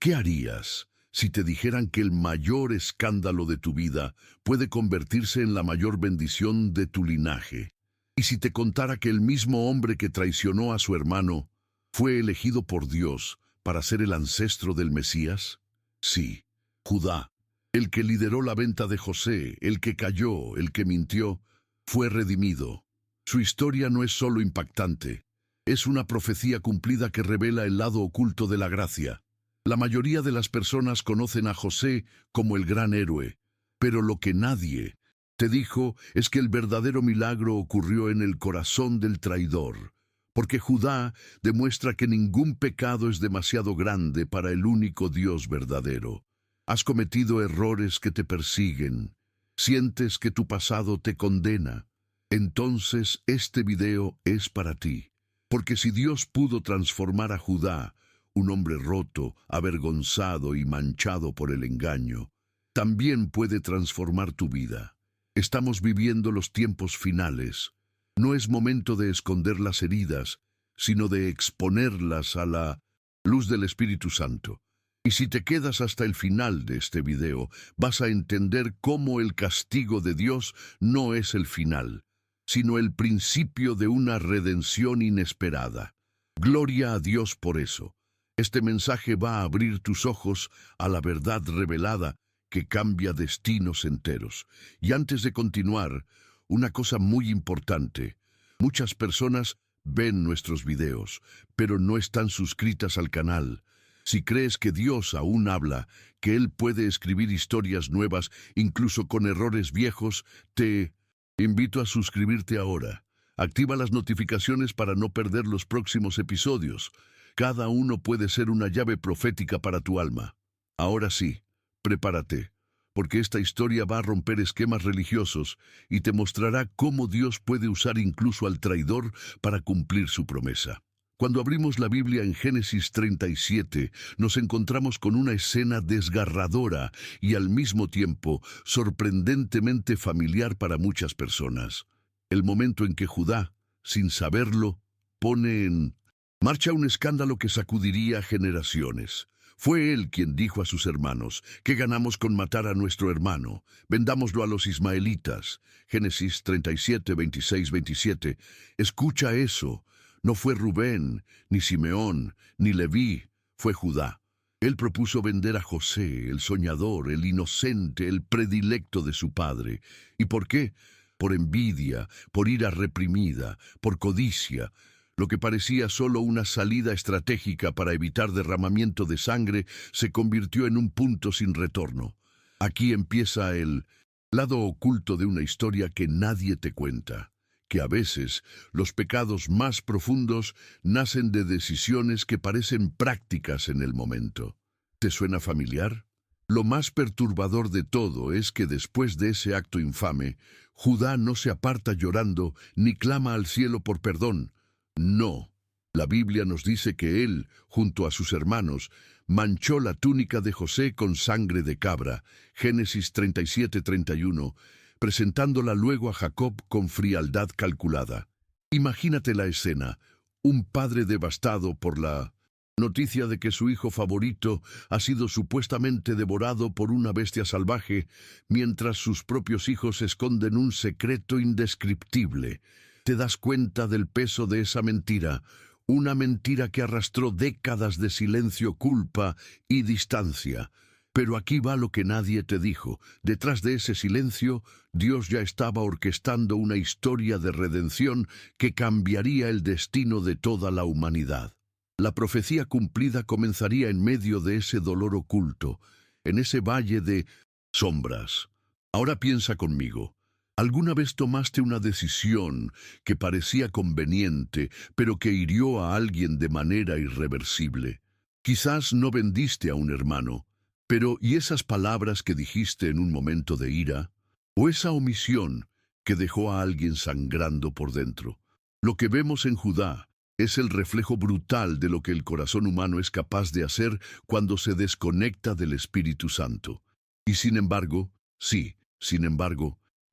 ¿Qué harías si te dijeran que el mayor escándalo de tu vida puede convertirse en la mayor bendición de tu linaje? ¿Y si te contara que el mismo hombre que traicionó a su hermano fue elegido por Dios para ser el ancestro del Mesías? Sí, Judá, el que lideró la venta de José, el que cayó, el que mintió, fue redimido. Su historia no es solo impactante, es una profecía cumplida que revela el lado oculto de la gracia. La mayoría de las personas conocen a José como el gran héroe, pero lo que nadie te dijo es que el verdadero milagro ocurrió en el corazón del traidor, porque Judá demuestra que ningún pecado es demasiado grande para el único Dios verdadero. Has cometido errores que te persiguen, sientes que tu pasado te condena. Entonces este video es para ti, porque si Dios pudo transformar a Judá, un hombre roto, avergonzado y manchado por el engaño, también puede transformar tu vida. Estamos viviendo los tiempos finales. No es momento de esconder las heridas, sino de exponerlas a la luz del Espíritu Santo. Y si te quedas hasta el final de este video, vas a entender cómo el castigo de Dios no es el final, sino el principio de una redención inesperada. Gloria a Dios por eso. Este mensaje va a abrir tus ojos a la verdad revelada que cambia destinos enteros. Y antes de continuar, una cosa muy importante. Muchas personas ven nuestros videos, pero no están suscritas al canal. Si crees que Dios aún habla, que Él puede escribir historias nuevas, incluso con errores viejos, te invito a suscribirte ahora. Activa las notificaciones para no perder los próximos episodios. Cada uno puede ser una llave profética para tu alma. Ahora sí, prepárate, porque esta historia va a romper esquemas religiosos y te mostrará cómo Dios puede usar incluso al traidor para cumplir su promesa. Cuando abrimos la Biblia en Génesis 37, nos encontramos con una escena desgarradora y al mismo tiempo sorprendentemente familiar para muchas personas. El momento en que Judá, sin saberlo, pone en marcha un escándalo que sacudiría generaciones. Fue él quien dijo a sus hermanos: ¿qué ganamos con matar a nuestro hermano? Vendámoslo a los ismaelitas. Génesis 37, 26, 27. Escucha eso. No fue Rubén, ni Simeón, ni Leví, fue Judá. Él propuso vender a José, el soñador, el inocente, el predilecto de su padre. ¿Y por qué? Por envidia, por ira reprimida, por codicia. Lo que parecía solo una salida estratégica para evitar derramamiento de sangre se convirtió en un punto sin retorno. Aquí empieza el lado oculto de una historia que nadie te cuenta, que a veces los pecados más profundos nacen de decisiones que parecen prácticas en el momento. ¿Te suena familiar? Lo más perturbador de todo es que después de ese acto infame, Judá no se aparta llorando ni clama al cielo por perdón. No, la Biblia nos dice que él, junto a sus hermanos, manchó la túnica de José con sangre de cabra, Génesis 37, 31, presentándola luego a Jacob con frialdad calculada. Imagínate la escena, un padre devastado por la noticia de que su hijo favorito ha sido supuestamente devorado por una bestia salvaje, mientras sus propios hijos esconden un secreto indescriptible. Te das cuenta del peso de esa mentira, una mentira que arrastró décadas de silencio, culpa y distancia. Pero aquí va lo que nadie te dijo. Detrás de ese silencio, Dios ya estaba orquestando una historia de redención que cambiaría el destino de toda la humanidad. La profecía cumplida comenzaría en medio de ese dolor oculto, en ese valle de sombras. Ahora piensa conmigo. ¿Alguna vez tomaste una decisión que parecía conveniente, pero que hirió a alguien de manera irreversible? Quizás no vendiste a un hermano, pero ¿y esas palabras que dijiste en un momento de ira? ¿O esa omisión que dejó a alguien sangrando por dentro? Lo que vemos en Judá es el reflejo brutal de lo que el corazón humano es capaz de hacer cuando se desconecta del Espíritu Santo. Y sin embargo,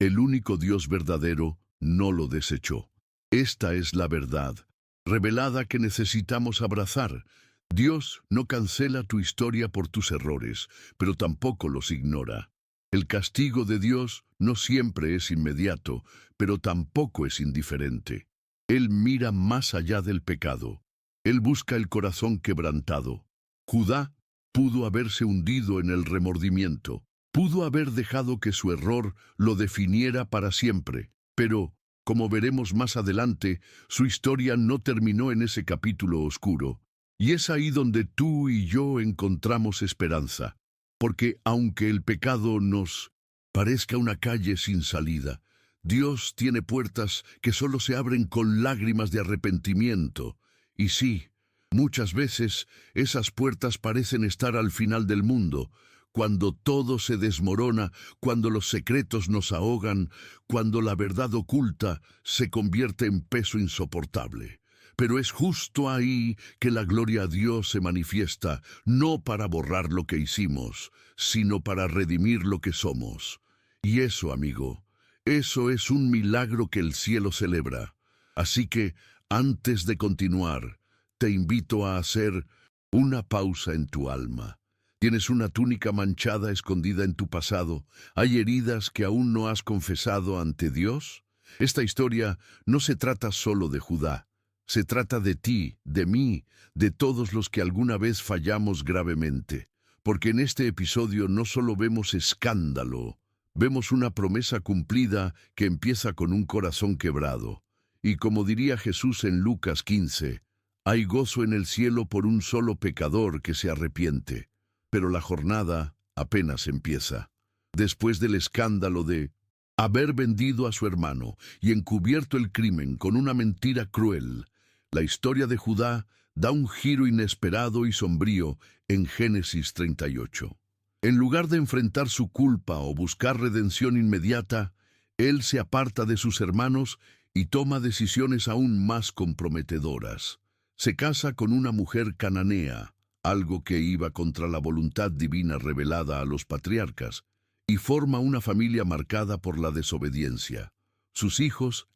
el único Dios verdadero no lo desechó. Esta es la verdad revelada que necesitamos abrazar. Dios no cancela tu historia por tus errores, pero tampoco los ignora. El castigo de Dios no siempre es inmediato, pero tampoco es indiferente. Él mira más allá del pecado. Él busca el corazón quebrantado. Judá pudo haberse hundido en el remordimiento, pudo haber dejado que su error lo definiera para siempre, pero, como veremos más adelante, su historia no terminó en ese capítulo oscuro. Y es ahí donde tú y yo encontramos esperanza, porque aunque el pecado nos parezca una calle sin salida, Dios tiene puertas que solo se abren con lágrimas de arrepentimiento. Y sí, muchas veces esas puertas parecen estar al final del mundo, cuando todo se desmorona, cuando los secretos nos ahogan, cuando la verdad oculta se convierte en peso insoportable. Pero es justo ahí que la gloria a Dios se manifiesta, no para borrar lo que hicimos, sino para redimir lo que somos. Y eso, amigo, eso es un milagro que el cielo celebra. Así que, antes de continuar, te invito a hacer una pausa en tu alma. ¿Tienes una túnica manchada escondida en tu pasado? ¿Hay heridas que aún no has confesado ante Dios? Esta historia no se trata solo de Judá. Se trata de ti, de mí, de todos los que alguna vez fallamos gravemente. Porque en este episodio no solo vemos escándalo, vemos una promesa cumplida que empieza con un corazón quebrado. Y como diría Jesús en Lucas 15, hay gozo en el cielo por un solo pecador que se arrepiente. Pero la jornada apenas empieza. Después del escándalo de haber vendido a su hermano y encubierto el crimen con una mentira cruel, la historia de Judá da un giro inesperado y sombrío en Génesis 38. En lugar de enfrentar su culpa o buscar redención inmediata, él se aparta de sus hermanos y toma decisiones aún más comprometedoras. Se casa con una mujer cananea, algo que iba contra la voluntad divina revelada a los patriarcas, y forma una familia marcada por la desobediencia. Sus hijos,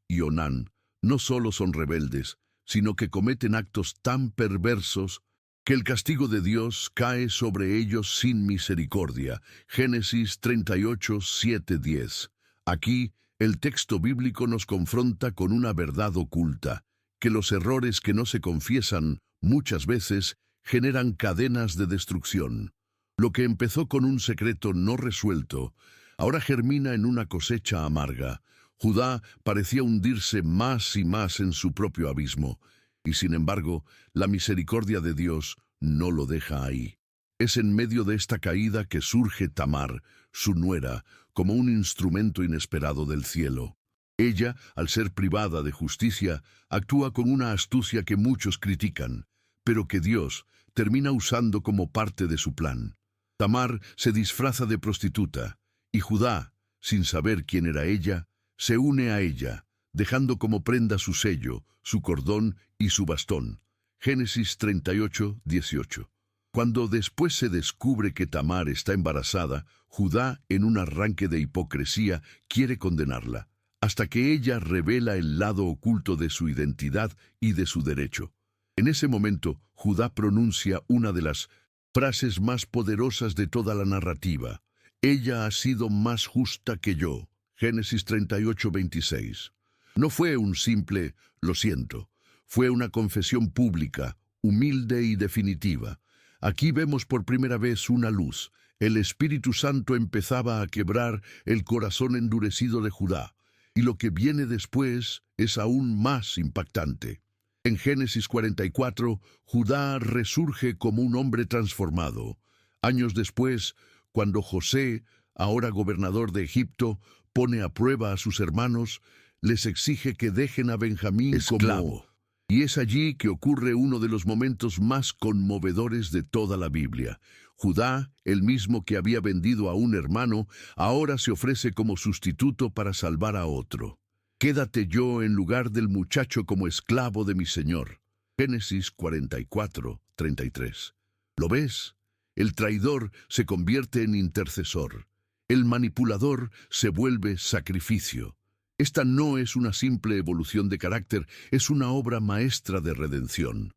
y Onán, no solo son rebeldes, sino que cometen actos tan perversos que el castigo de Dios cae sobre ellos sin misericordia. Génesis 38, 7-10. Aquí, el texto bíblico nos confronta con una verdad oculta, que los errores que no se confiesan, muchas veces, generan cadenas de destrucción. Lo que empezó con un secreto no resuelto, ahora germina en una cosecha amarga. Judá parecía hundirse más y más en su propio abismo, y sin embargo, la misericordia de Dios no lo deja ahí. Es en medio de esta caída que surge Tamar, su nuera, como un instrumento inesperado del cielo. Ella, al ser privada de justicia, actúa con una astucia que muchos critican, pero que Dios termina usando como parte de su plan. Tamar se disfraza de prostituta, y Judá, sin saber quién era ella, se une a ella, dejando como prenda su sello, su cordón y su bastón. Génesis 38, 18. Cuando después se descubre que Tamar está embarazada, Judá, en un arranque de hipocresía, quiere condenarla, hasta que ella revela el lado oculto de su identidad y de su derecho. En ese momento, Judá pronuncia una de las frases más poderosas de toda la narrativa. Ella ha sido más justa que yo. Génesis 38, 26. No fue un simple «lo siento», fue una confesión pública, humilde y definitiva. Aquí vemos por primera vez una luz. El Espíritu Santo empezaba a quebrar el corazón endurecido de Judá, y lo que viene después es aún más impactante. En Génesis 44, Judá resurge como un hombre transformado. Años después, cuando José, ahora gobernador de Egipto, pone a prueba a sus hermanos, les exige que dejen a Benjamín esclavo. Y es allí que ocurre uno de los momentos más conmovedores de toda la Biblia. Judá, el mismo que había vendido a un hermano, ahora se ofrece como sustituto para salvar a otro. Quédate yo en lugar del muchacho como esclavo de mi señor. Génesis 44, 33. ¿Lo ves? El traidor se convierte en intercesor. El manipulador se vuelve sacrificio. Esta no es una simple evolución de carácter, es una obra maestra de redención.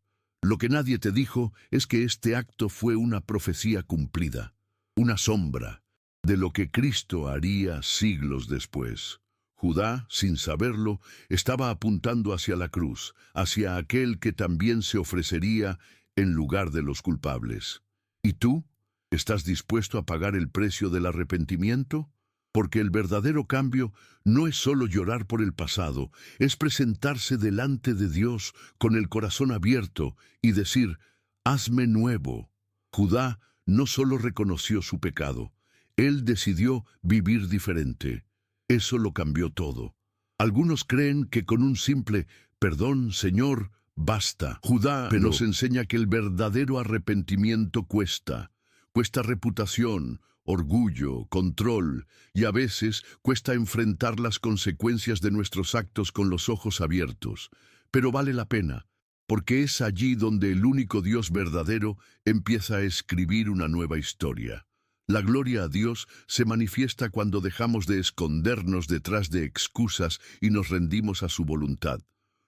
Lo que nadie te dijo es que este acto fue una profecía cumplida, una sombra de lo que Cristo haría siglos después. Judá, sin saberlo, estaba apuntando hacia la cruz, hacia aquel que también se ofrecería en lugar de los culpables. ¿Y tú? ¿Estás dispuesto a pagar el precio del arrepentimiento? Porque el verdadero cambio no es solo llorar por el pasado, es presentarse delante de Dios con el corazón abierto y decir, hazme nuevo. Judá no solo reconoció su pecado, él decidió vivir diferente. Eso lo cambió todo. Algunos creen que con un simple perdón, Señor, basta. Judá nos enseña que el verdadero arrepentimiento cuesta. Cuesta reputación, orgullo, control, y a veces cuesta enfrentar las consecuencias de nuestros actos con los ojos abiertos. Pero vale la pena, porque es allí donde el único Dios verdadero empieza a escribir una nueva historia. La gloria a Dios se manifiesta cuando dejamos de escondernos detrás de excusas y nos rendimos a su voluntad.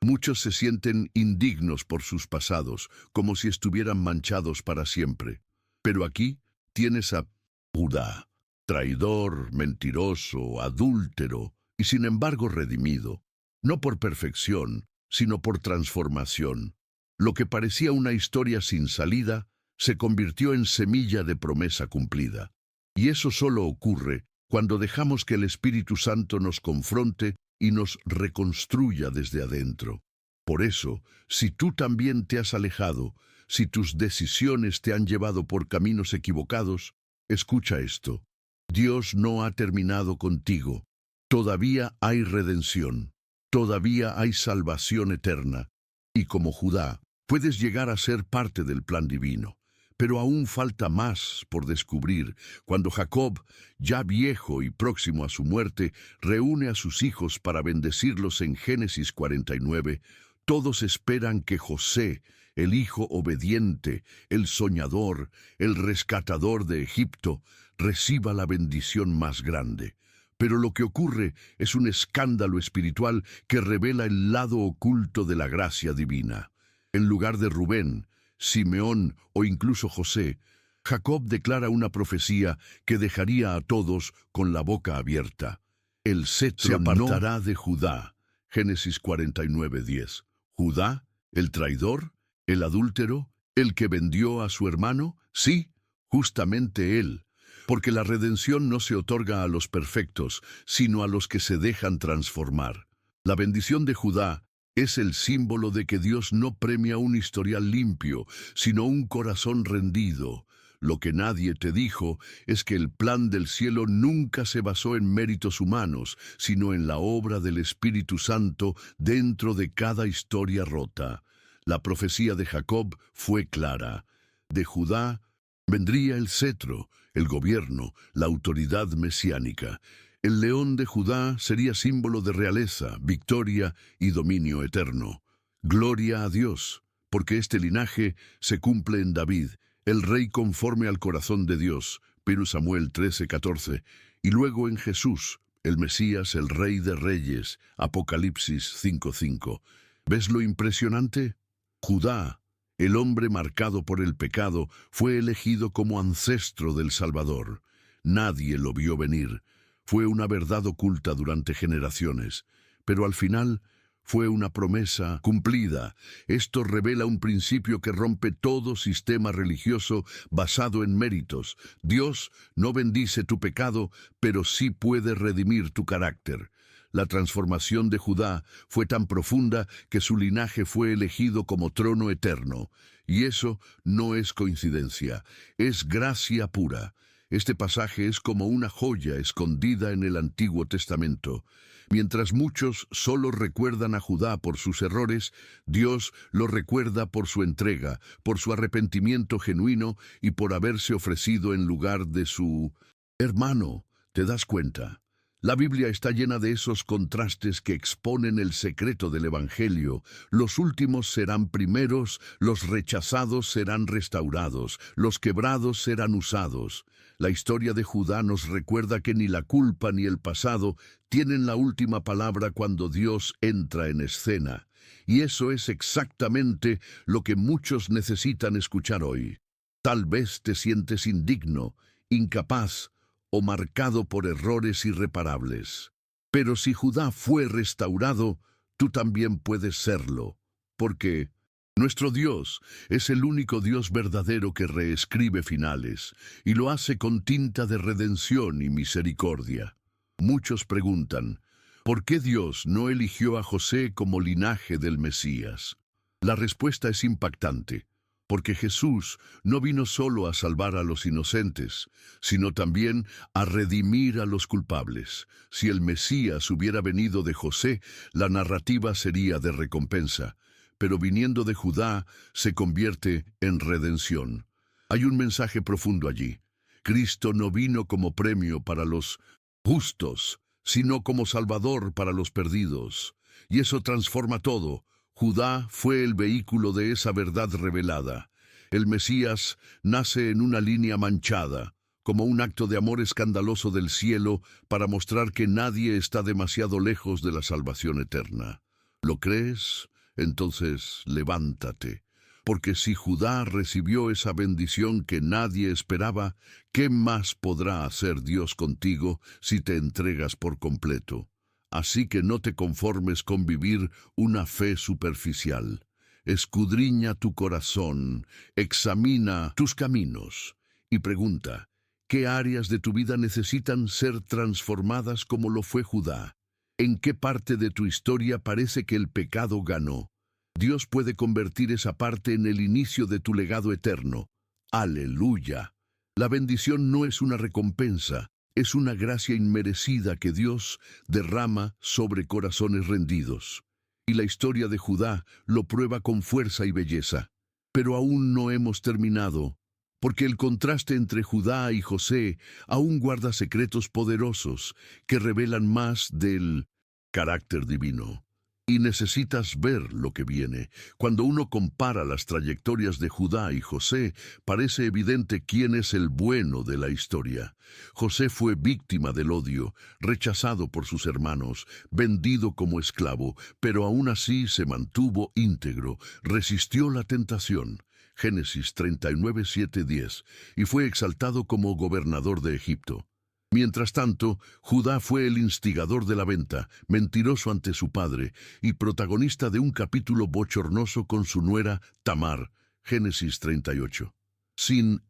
Muchos se sienten indignos por sus pasados, como si estuvieran manchados para siempre. Pero aquí tienes a Judá, traidor, mentiroso, adúltero, y sin embargo redimido, no por perfección, sino por transformación. Lo que parecía una historia sin salida, se convirtió en semilla de promesa cumplida. Y eso solo ocurre cuando dejamos que el Espíritu Santo nos confronte y nos reconstruya desde adentro. Por eso, si tú también te has alejado, si tus decisiones te han llevado por caminos equivocados, escucha esto. Dios no ha terminado contigo. Todavía hay redención. Todavía hay salvación eterna. Y como Judá, puedes llegar a ser parte del plan divino. Pero aún falta más por descubrir cuando Jacob, ya viejo y próximo a su muerte, reúne a sus hijos para bendecirlos en Génesis 49. Todos esperan que José, el hijo obediente, el soñador, el rescatador de Egipto, reciba la bendición más grande. Pero lo que ocurre es un escándalo espiritual que revela el lado oculto de la gracia divina. En lugar de Rubén, Simeón o incluso José, Jacob declara una profecía que dejaría a todos con la boca abierta. El cetro se apartará de Judá. Génesis 49:10. ¿Judá, el traidor, el adúltero, el que vendió a su hermano? Sí, justamente él. Porque la redención no se otorga a los perfectos, sino a los que se dejan transformar. La bendición de Judá es el símbolo de que Dios no premia un historial limpio, sino un corazón rendido. Lo que nadie te dijo es que el plan del cielo nunca se basó en méritos humanos, sino en la obra del Espíritu Santo dentro de cada historia rota. La profecía de Jacob fue clara. De Judá vendría el cetro, el gobierno, la autoridad mesiánica. El león de Judá sería símbolo de realeza, victoria y dominio eterno. Gloria a Dios, porque este linaje se cumple en David, el rey conforme al corazón de Dios, 1 Samuel 13:14, y luego en Jesús, el Mesías, el Rey de Reyes, Apocalipsis 5:5. ¿Ves lo impresionante? Judá, el hombre marcado por el pecado, fue elegido como ancestro del Salvador. Nadie lo vio venir. Fue una verdad oculta durante generaciones, pero al final fue una promesa cumplida. Esto revela un principio que rompe todo sistema religioso basado en méritos. Dios no bendice tu pecado, pero sí puede redimir tu carácter. La transformación de Judá fue tan profunda que su linaje fue elegido como trono eterno. Y eso no es coincidencia, es gracia pura. Este pasaje es como una joya escondida en el Antiguo Testamento. Mientras muchos solo recuerdan a Judá por sus errores, Dios lo recuerda por su entrega, por su arrepentimiento genuino y por haberse ofrecido en lugar de su hermano. ¿Te das cuenta? La Biblia está llena de esos contrastes que exponen el secreto del Evangelio. Los últimos serán primeros, los rechazados serán restaurados, los quebrados serán usados. La historia de Judá nos recuerda que ni la culpa ni el pasado tienen la última palabra cuando Dios entra en escena. Y eso es exactamente lo que muchos necesitan escuchar hoy. Tal vez te sientes indigno, incapaz o marcado por errores irreparables. Pero si Judá fue restaurado, tú también puedes serlo, porque nuestro Dios es el único Dios verdadero que reescribe finales, y lo hace con tinta de redención y misericordia. Muchos preguntan, ¿por qué Dios no eligió a José como linaje del Mesías? La respuesta es impactante, porque Jesús no vino solo a salvar a los inocentes, sino también a redimir a los culpables. Si el Mesías hubiera venido de José, la narrativa sería de recompensa, pero viniendo de Judá se convierte en redención. Hay un mensaje profundo allí. Cristo no vino como premio para los justos, sino como Salvador para los perdidos. Y eso transforma todo. Judá fue el vehículo de esa verdad revelada. El Mesías nace en una línea manchada, como un acto de amor escandaloso del cielo para mostrar que nadie está demasiado lejos de la salvación eterna. ¿Lo crees? Entonces levántate, porque si Judá recibió esa bendición que nadie esperaba, ¿qué más podrá hacer Dios contigo si te entregas por completo? Así que no te conformes con vivir una fe superficial. Escudriña tu corazón, examina tus caminos y pregunta, ¿qué áreas de tu vida necesitan ser transformadas como lo fue Judá? ¿En qué parte de tu historia parece que el pecado ganó? Dios puede convertir esa parte en el inicio de tu legado eterno. ¡Aleluya! La bendición no es una recompensa, es una gracia inmerecida que Dios derrama sobre corazones rendidos. Y la historia de Judá lo prueba con fuerza y belleza. Pero aún no hemos terminado, porque el contraste entre Judá y José aún guarda secretos poderosos que revelan más del carácter divino. Y necesitas ver lo que viene. Cuando uno compara las trayectorias de Judá y José, parece evidente quién es el bueno de la historia. José fue víctima del odio, rechazado por sus hermanos, vendido como esclavo, pero aún así se mantuvo íntegro, resistió la tentación. Génesis 39, 7, 10, y fue exaltado como gobernador de Egipto. Mientras tanto, Judá fue el instigador de la venta, mentiroso ante su padre, y protagonista de un capítulo bochornoso con su nuera Tamar, Génesis 38. Sin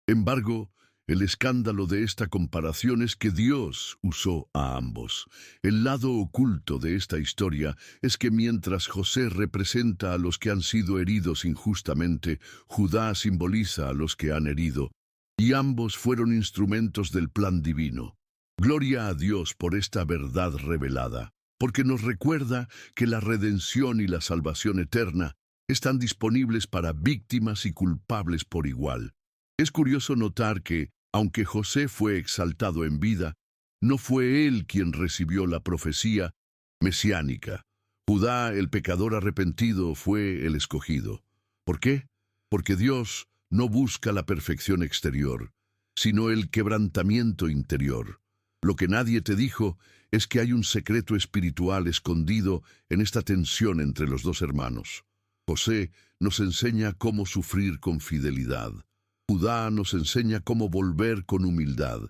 embargo, el escándalo de esta comparación es que Dios usó a ambos. El lado oculto de esta historia es que mientras José representa a los que han sido heridos injustamente, Judá simboliza a los que han herido, y ambos fueron instrumentos del plan divino. Gloria a Dios por esta verdad revelada, porque nos recuerda que la redención y la salvación eterna están disponibles para víctimas y culpables por igual. Es curioso notar que, aunque José fue exaltado en vida, no fue él quien recibió la profecía mesiánica. Judá, el pecador arrepentido, fue el escogido. ¿Por qué? Porque Dios no busca la perfección exterior, sino el quebrantamiento interior. Lo que nadie te dijo es que hay un secreto espiritual escondido en esta tensión entre los dos hermanos. José nos enseña cómo sufrir con fidelidad. Judá nos enseña cómo volver con humildad.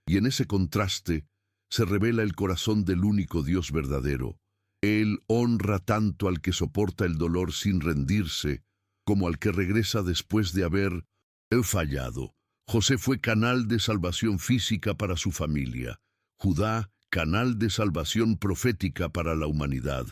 Y en ese contraste se revela el corazón del único Dios verdadero. Él honra tanto al que soporta el dolor sin rendirse, como al que regresa después de haber fallado. José fue canal de salvación física para su familia. Judá, canal de salvación profética para la humanidad.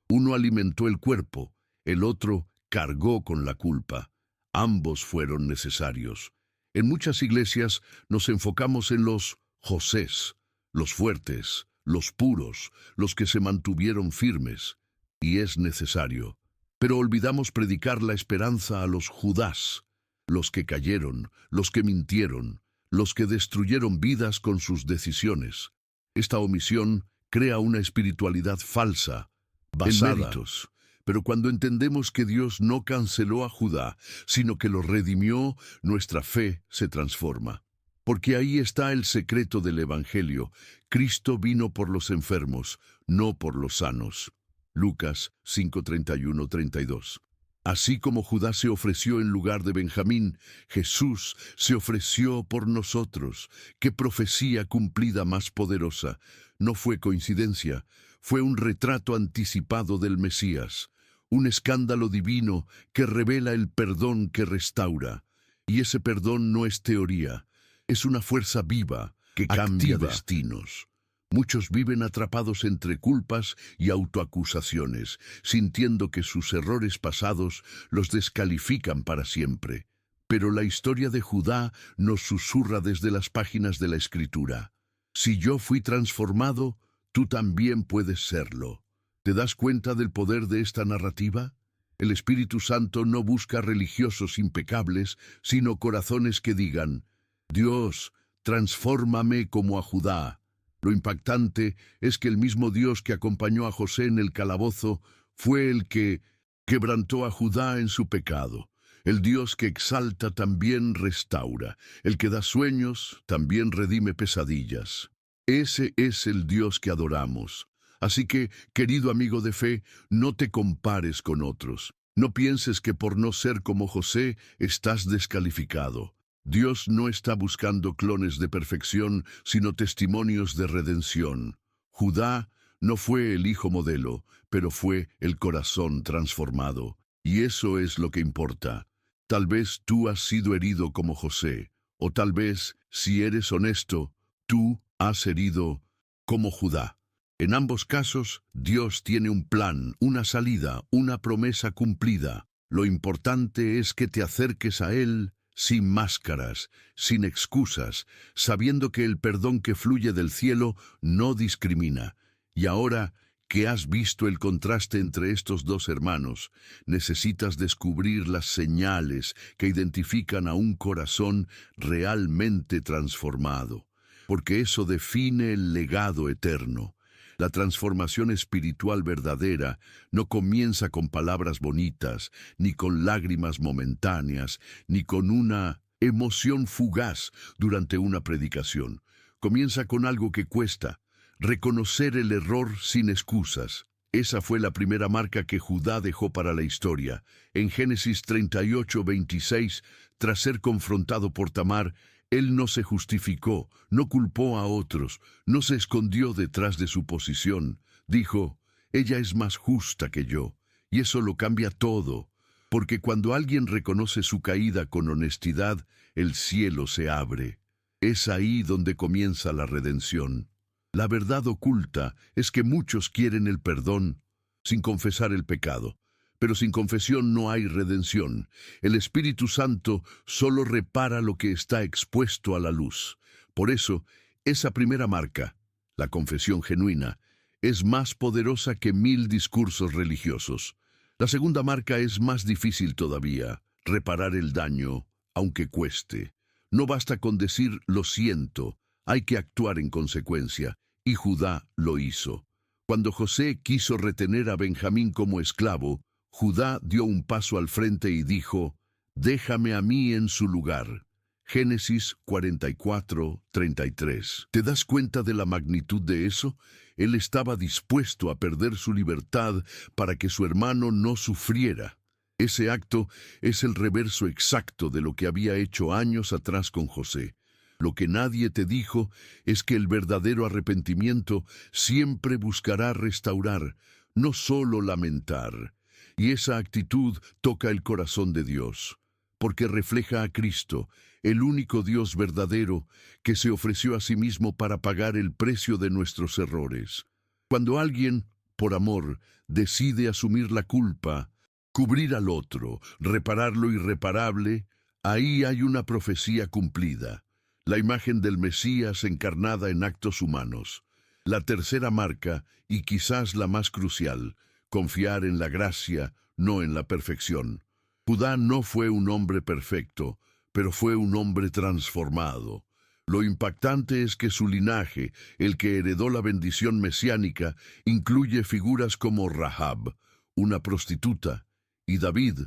Uno alimentó el cuerpo, el otro cargó con la culpa. Ambos fueron necesarios. En muchas iglesias nos enfocamos en los Josés, los fuertes, los puros, los que se mantuvieron firmes. Y es necesario. Pero olvidamos predicar la esperanza a los Judás, los que cayeron, los que mintieron, los que destruyeron vidas con sus decisiones. Esta omisión crea una espiritualidad falsa, basada en méritos. Pero cuando entendemos que Dios no canceló a Judá, sino que lo redimió, nuestra fe se transforma. Porque ahí está el secreto del Evangelio. Cristo vino por los enfermos, no por los sanos. Lucas 5:31-32. Así como Judá se ofreció en lugar de Benjamín, Jesús se ofreció por nosotros. ¡Qué profecía cumplida más poderosa! No fue coincidencia, fue un retrato anticipado del Mesías, un escándalo divino que revela el perdón que restaura. Y ese perdón no es teoría, es una fuerza viva que cambia destinos. Muchos viven atrapados entre culpas y autoacusaciones, sintiendo que sus errores pasados los descalifican para siempre. Pero la historia de Judá nos susurra desde las páginas de la Escritura. Si yo fui transformado, tú también puedes serlo. ¿Te das cuenta del poder de esta narrativa? El Espíritu Santo no busca religiosos impecables, sino corazones que digan: Dios, transfórmame como a Judá. Lo impactante es que el mismo Dios que acompañó a José en el calabozo fue el que quebrantó a Judá en su pecado. El Dios que exalta también restaura. El que da sueños también redime pesadillas. Ese es el Dios que adoramos. Así que, querido amigo de fe, no te compares con otros. No pienses que por no ser como José estás descalificado. Dios no está buscando clones de perfección, sino testimonios de redención. Judá no fue el hijo modelo, pero fue el corazón transformado. Y eso es lo que importa. Tal vez tú has sido herido como José, o tal vez, si eres honesto, tú has herido como Judá. En ambos casos, Dios tiene un plan, una salida, una promesa cumplida. Lo importante es que te acerques a Él sin máscaras, sin excusas, sabiendo que el perdón que fluye del cielo no discrimina. Y ahora que has visto el contraste entre estos dos hermanos, necesitas descubrir las señales que identifican a un corazón realmente transformado, porque eso define el legado eterno. La transformación espiritual verdadera no comienza con palabras bonitas, ni con lágrimas momentáneas, ni con una emoción fugaz durante una predicación. Comienza con algo que cuesta: reconocer el error sin excusas. Esa fue la primera marca que Judá dejó para la historia. En Génesis 38:26, tras ser confrontado por Tamar, él no se justificó, no culpó a otros, no se escondió detrás de su posición. Dijo: ella es más justa que yo. Y eso lo cambia todo, porque cuando alguien reconoce su caída con honestidad, el cielo se abre. Es ahí donde comienza la redención. La verdad oculta es que muchos quieren el perdón sin confesar el pecado. Pero sin confesión no hay redención. El Espíritu Santo solo repara lo que está expuesto a la luz. Por eso, esa primera marca, la confesión genuina, es más poderosa que 1000 discursos religiosos. La segunda marca es más difícil todavía: reparar el daño, aunque cueste. No basta con decir lo siento, hay que actuar en consecuencia, y Judá lo hizo. Cuando José quiso retener a Benjamín como esclavo, Judá dio un paso al frente y dijo: déjame a mí en su lugar. Génesis 44:33. ¿Te das cuenta de la magnitud de eso? Él estaba dispuesto a perder su libertad para que su hermano no sufriera. Ese acto es el reverso exacto de lo que había hecho años atrás con José. Lo que nadie te dijo es que el verdadero arrepentimiento siempre buscará restaurar, no solo lamentar. Y esa actitud toca el corazón de Dios, porque refleja a Cristo, el único Dios verdadero que se ofreció a sí mismo para pagar el precio de nuestros errores. Cuando alguien, por amor, decide asumir la culpa, cubrir al otro, reparar lo irreparable, ahí hay una profecía cumplida, la imagen del Mesías encarnada en actos humanos. La tercera marca, y quizás la más crucial: confiar en la gracia, no en la perfección. Judá no fue un hombre perfecto, pero fue un hombre transformado. Lo impactante es que su linaje, el que heredó la bendición mesiánica, incluye figuras como Rahab, una prostituta, y David,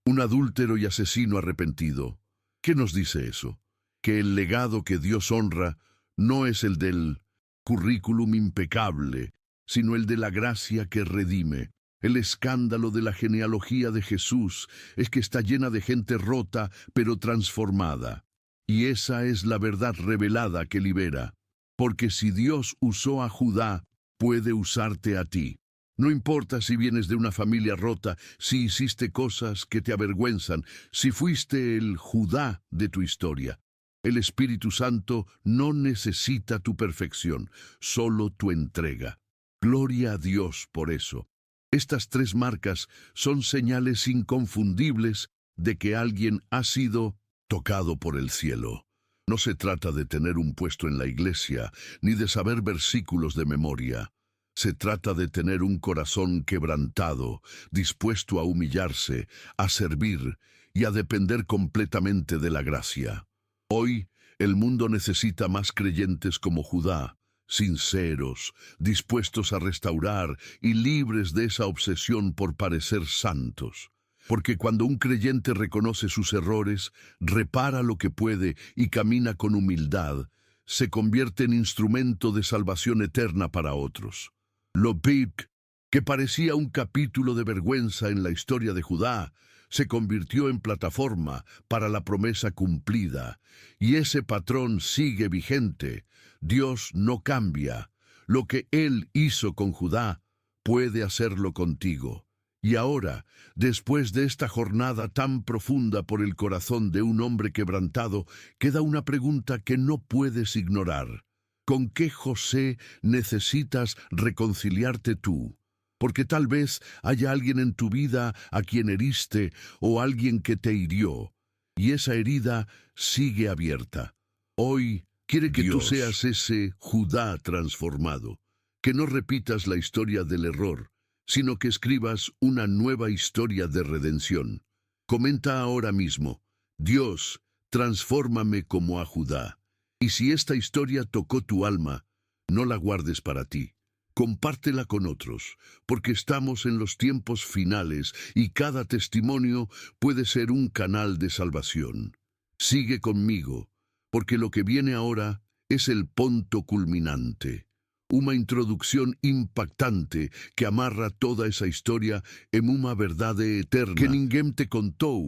un adúltero y asesino arrepentido. ¿Qué nos dice eso? Que el legado que Dios honra no es el del currículum impecable, sino el de la gracia que redime. El escándalo de la genealogía de Jesús es que está llena de gente rota, pero transformada. Y esa es la verdad revelada que libera. Porque si Dios usó a Judá, puede usarte a ti. No importa si vienes de una familia rota, si hiciste cosas que te avergüenzan, si fuiste el Judá de tu historia. El Espíritu Santo no necesita tu perfección, solo tu entrega. Gloria a Dios por eso. Estas tres marcas son señales inconfundibles de que alguien ha sido tocado por el cielo. No se trata de tener un puesto en la iglesia, ni de saber versículos de memoria. Se trata de tener un corazón quebrantado, dispuesto a humillarse, a servir y a depender completamente de la gracia. Hoy, el mundo necesita más creyentes como Judá, sinceros, dispuestos a restaurar y libres de esa obsesión por parecer santos. Porque cuando un creyente reconoce sus errores, repara lo que puede y camina con humildad, se convierte en instrumento de salvación eterna para otros. Lobik, que parecía un capítulo de vergüenza en la historia de Judá, se convirtió en plataforma para la promesa cumplida, y ese patrón sigue vigente. Dios no cambia. Lo que Él hizo con Judá, puede hacerlo contigo. Y ahora, después de esta jornada tan profunda por el corazón de un hombre quebrantado, queda una pregunta que no puedes ignorar. ¿Con qué José necesitas reconciliarte tú? Porque tal vez haya alguien en tu vida a quien heriste o alguien que te hirió, y esa herida sigue abierta. Hoy quiere que tú seas ese Judá transformado, que no repitas la historia del error, sino que escribas una nueva historia de redención. Comenta ahora mismo: Dios, transfórmame como a Judá. Y si esta historia tocó tu alma, no la guardes para ti. Compártela con otros, porque estamos en los tiempos finales y cada testimonio puede ser un canal de salvación. Sigue conmigo, porque lo que viene ahora es el punto culminante. Una introducción impactante que amarra toda esa historia en una verdad eterna que ninguém te contó.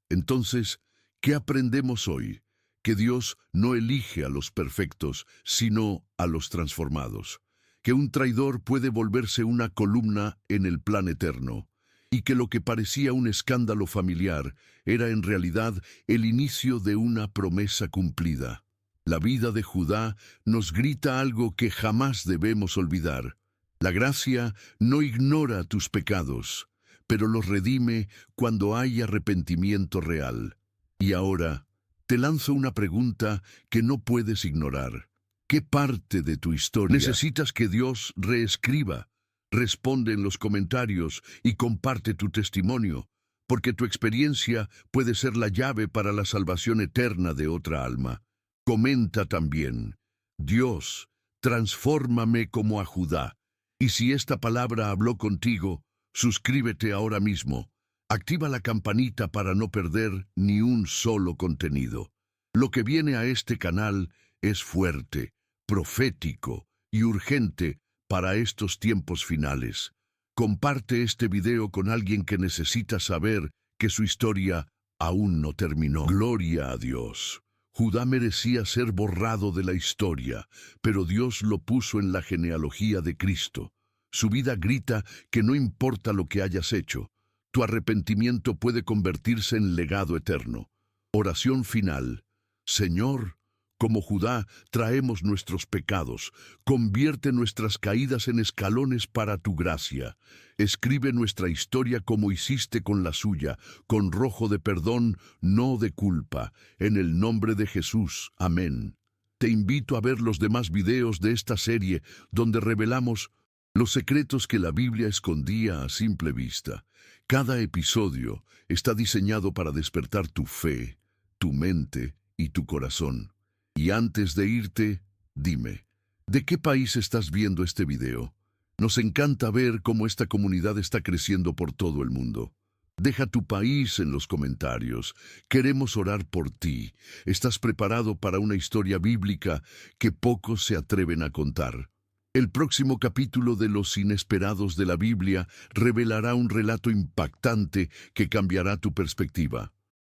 Entonces, ¿qué aprendemos hoy? Que Dios no elige a los perfectos, sino a los transformados. Que un traidor puede volverse una columna en el plan eterno, y que lo que parecía un escándalo familiar era en realidad el inicio de una promesa cumplida. La vida de Judá nos grita algo que jamás debemos olvidar. La gracia no ignora tus pecados, pero los redime cuando hay arrepentimiento real. Y ahora, te lanzo una pregunta que no puedes ignorar. ¿Qué parte de tu historia necesitas que Dios reescriba? Responde en los comentarios y comparte tu testimonio, porque tu experiencia puede ser la llave para la salvación eterna de otra alma. Comenta también: Dios, transfórmame como a Judá. Y si esta palabra habló contigo, suscríbete ahora mismo. Activa la campanita para no perder ni un solo contenido. Lo que viene a este canal es fuerte, profético y urgente para estos tiempos finales. Comparte este video con alguien que necesita saber que su historia aún no terminó. Gloria a Dios. Judá merecía ser borrado de la historia, pero Dios lo puso en la genealogía de Cristo. Su vida grita que no importa lo que hayas hecho, tu arrepentimiento puede convertirse en legado eterno. Oración final. Señor, como Judá, traemos nuestros pecados. Convierte nuestras caídas en escalones para tu gracia. Escribe nuestra historia como hiciste con la suya, con rojo de perdón, no de culpa. En el nombre de Jesús. Amén. Te invito a ver los demás videos de esta serie, donde revelamos los secretos que la Biblia escondía a simple vista. Cada episodio está diseñado para despertar tu fe, tu mente y tu corazón. Y antes de irte, dime, ¿de qué país estás viendo este video? Nos encanta ver cómo esta comunidad está creciendo por todo el mundo. Deja tu país en los comentarios. Queremos orar por ti. ¿Estás preparado para una historia bíblica que pocos se atreven a contar? El próximo capítulo de Los Inesperados de la Biblia revelará un relato impactante que cambiará tu perspectiva.